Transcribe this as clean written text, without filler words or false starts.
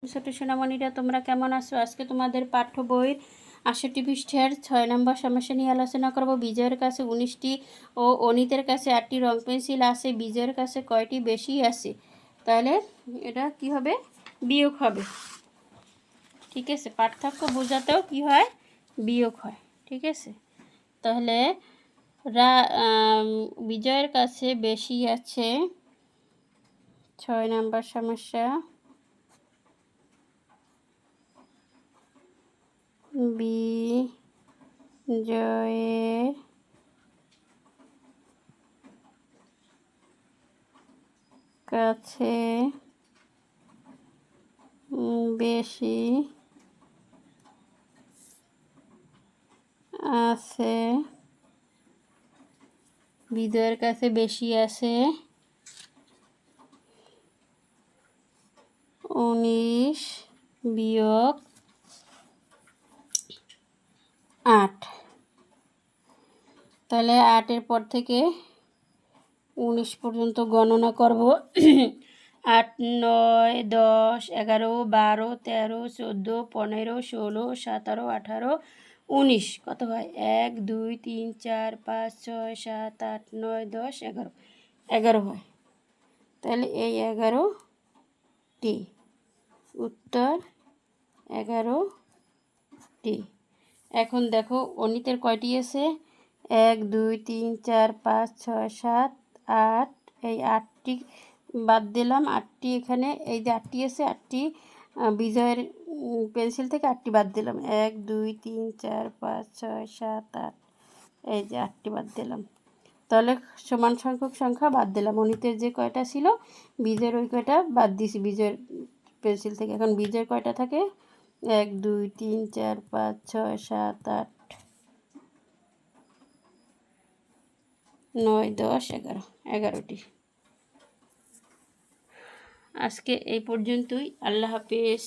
ছোট সোনামণিরা তোমরা কেমন আছো? আজকে তোমাদের পাঠ্য বইয়ের ৬৮ পৃষ্ঠার ৬ নম্বর সমস্যা নিয়ে আলোচনা করব। বিজয়ের কাছে ১৯টি ও অনিতের কাছে ৮টি রং পেন্সিল আছে। বিজয়ের কাছে কয়টি বেশি আছে? তাহলে এটা কি হবে? বিয়োগ হবে। ঠিক আছে, পার্থক্য বোঝাতেও কি হয়? বিয়োগ হয়। ঠিক আছে, তাহলে বিজয়ের কাছে বেশি আছে ৬ নম্বর সমস্যা। বিজয়ের কাছে বেশি আছে, বিজয়ের কাছে বেশি আছে ১৯ বিয়োগ ৮। তাহলে ৮-এর পর থেকে ১৯ পর্যন্ত গণনা করব। ৮, ৯, ১০, ১১, ১২, ১৩, ১৪, ১৫, ১৬, ১৭, ১৮, ১৯ কত হয়? ১, ২, ৩, ৪, ৫, ৬, ৭, ৮, ৯, ১০, ১১, ১১ হয়। তাহলে এই ১১টি উত্তর, ১১টি। এখন দেখো অনিতের কয়টি আছে? ১, ২, ৩, ৪, ৫, ৬, ৭, ৮। এই ৮টি বাদ দিলাম। ৮টি এখানে এই যে ৮টি আছে, ৮টি বিজয়ের পেন্সিল থেকে ৮টি বাদ দিলাম। ১, ২, ৩, ৪, ৫, ৬, ৭, ৮। এই যে ৮টি বাদ দিলাম। তাহলে সমান সংখ্যক সংখ্যা বাদ দিলাম। অনিতের যে কয়টা ছিল বিজয়ের ওই কয়টা বাদ দিয়েছি বিজয়ের পেন্সিল থেকে। এখন বিজয়ের কয়টা থাকে? ১, ২, ৩, ৪, ৫, ৬, ৭, ৮, ৯, ১০, ১১, ১১টি। আজকে এই পর্যন্তই। আল্লাহ হাফেজ।